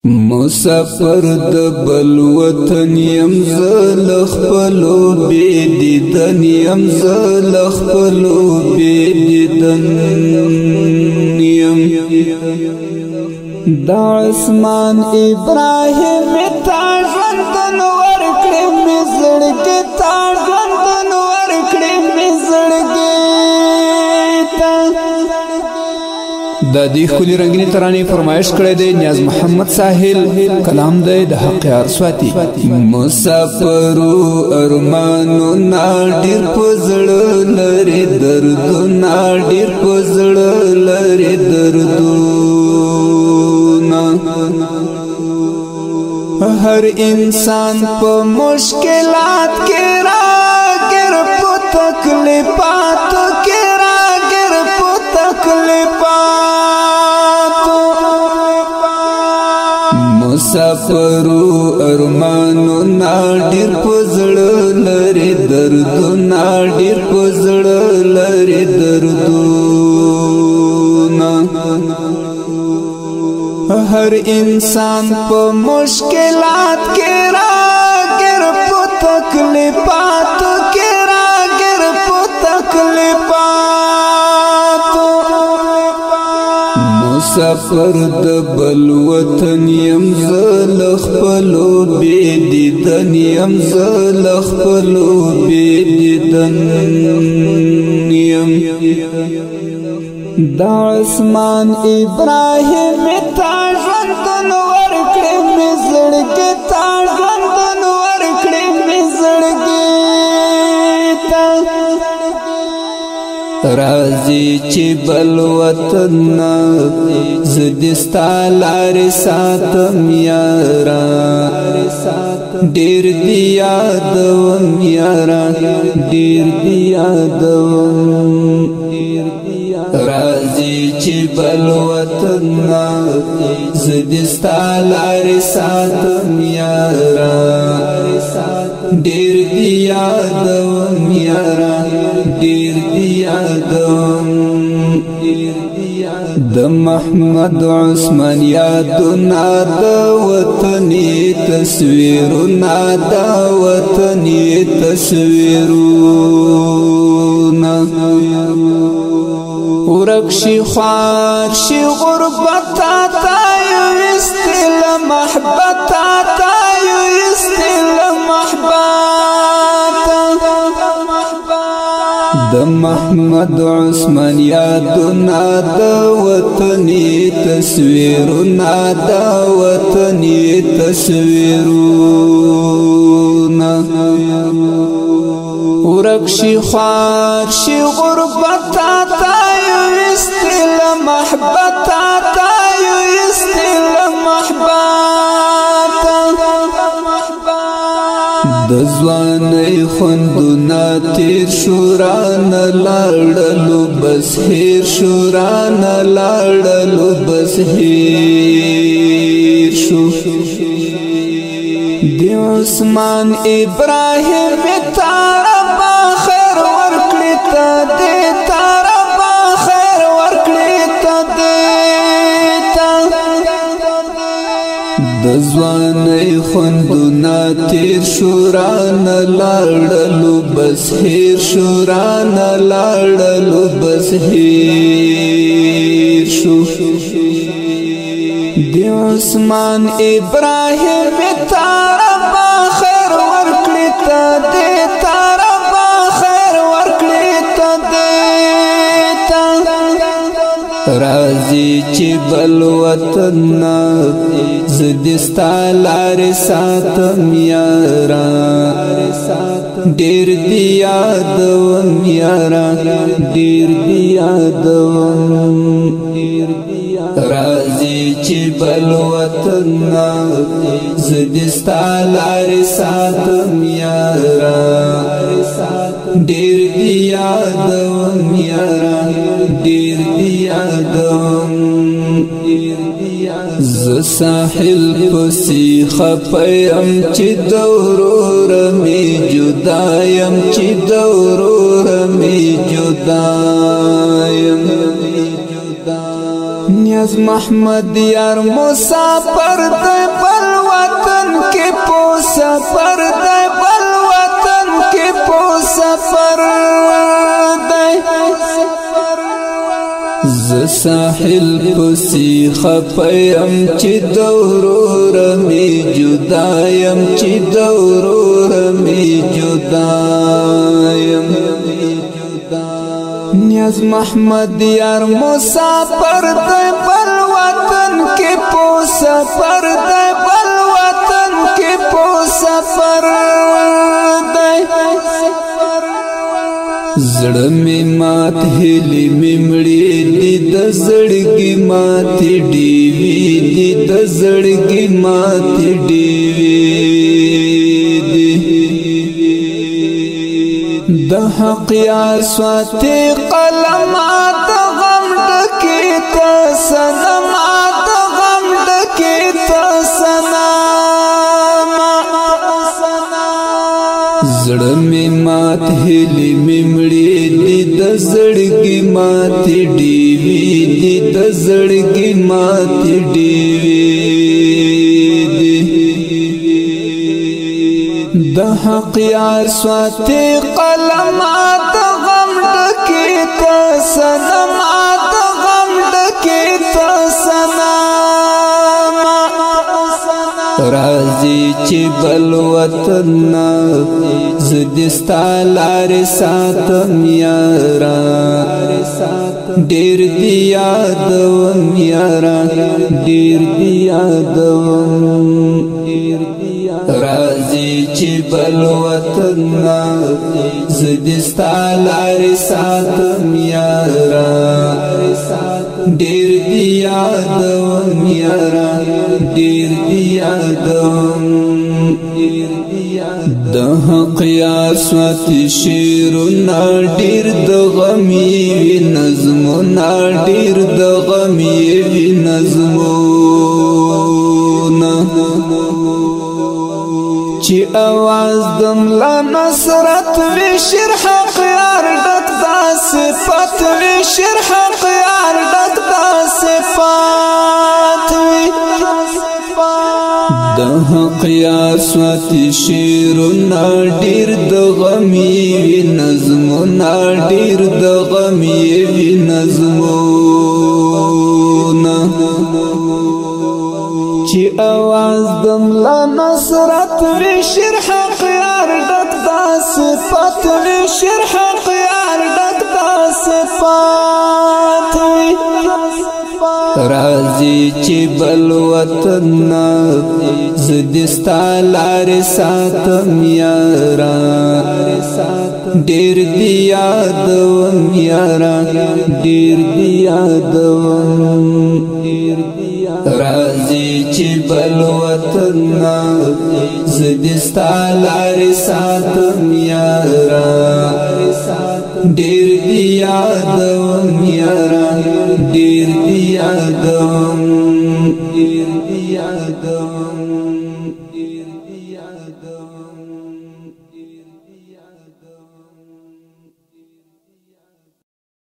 مسافر د بل وطن یم زل خپلو بی دیدن یم زل خپلو بی دیدن یم دا عثمان ابراهیم تا ژوندون ورکړې مې زړګي تا ژوندون ورکړې مې زړګي تا د دې ښکلي رنګینې ترانې فرمایش کړی دی نیاز محمد ساحل کلام دی د حق یار سواتی مسافرو ارمانو نا ډېر په زړه لري دردونه ډېر په زړه لري دردونه هر انسان په مشکلات کې راګر په تکلیفاتو کې راګر په تکلیفاتو مسافرو ارمانو نا ډېر په زړه لري دردونه ډېر په زړه لري دردونه هر انسان په مشکلات کې راګر په تکلیفاتو کې راګر په تکلیفاتو مسافر د بل وطن یم زل خپلو بی دیدن یم زل خپلو بی دیدن یم دا عثمان ابراهیم تا ژوندون ورکړې مې زړګي تا ژوندون ورکړې مې زړګي تا راځي چې بل وطن زه دې ستا لارې ساتم یاره ډېر دې یادوم یاره ډېر دې یادوم راځي چې بل وطن زه دې ستا لارې ساتم یاره ډېر دې یادوم یاره ډېر دې یادوم د محمد عثمان یادونه د وطني تصویرونه د وطني تصویرونه ورک شي خوار شي غربت تا یو استل محبت تا یو استل محبت د محمد عثمان یادونه د وطني تصویرونه د وطني تصویرونه ورک شي خوار شي غربت تا یو استل محبت تا یو استل محبت د ځوانۍ خوندونه تیر شو رانه لاړلو بس هیر شو رانه لاړلو بس هیر شو د عثمان ابراهیم تا ربا خیر ورکړې ته دې تا ربا خیر ورکړې ته دې د ځوانۍ خوندونه تیر شو رانه لاړلو بس هیر شو رانه لاړلو بس هیر شو د عثمان ابراهیم تا ربا خیر ورکړې ته دې تا ربا خیر ورکړې ته دې راځي چې بل وطن زه دې ستا لارې ساتم یاره ډېر دې یادوم یاره ډېر دې یادوم راځي چې بل وطن زه دې ستا لارې ساتم یاره ډېر دې یادوم یاره ډېر دې یادوم زه ساحل پسې خفه یم چې د ورور مې جدا یم چې د ورور مې جدا یم نیاز محمد یار مسافر دی ساحل پسی خپیم چی دورور می جدایم چی دورور می جدایم نیاز محمد یار مسافر دی بل وطن کی پو سفر دی بل وطن کی پو سفر دی زړه می مات هلی میمړي دي د زړګي مات ډیوي دي د زړګي مات ډیوي دي د حق یار سواتي قلمات غم ډکه ته سنمات غم ډکه ته زړه می مات هلی میمړي دي د زړګي مات ډیوي دي د زړګي مات ډیوي دي د حق یار سواتي قلمات غم ډکه ته سنمات غم ډکه ته راځي چې بل وطن زدستا لار ساتم یارا ډیر دی یادوم یارا ډیر دی یادوم راځي چې بل وطن زدستا لار ساتم یارا ډیر دی یادوم یارا ډیر دی یادوم د حق یار سواتي شیرونه ډیر د غمي وی نظمونه ډیر د غمي وی نظمونه چې اواز دم لا نصرت وی شر حق یار ډک د صفات وی شر حق یار ډک د صفات وی د حق یار سواتي شیرونه ډیر د غمي وی نظمونه ډیر د غمي وی نظمونه چې اواز دم لا نصرت وی شر حق یار ډک د صفات وی شر حق یار ډک د صفات وی راځي چې بل وطن زدستا لار ساتم یارا ډیر دی یادوم یارا ډیر دی یادوم راځي چې بل وطن زدستا لار ساتم یارا ډیر دی یادوم یارا ډیر دی یادوم ډیر دی یادوم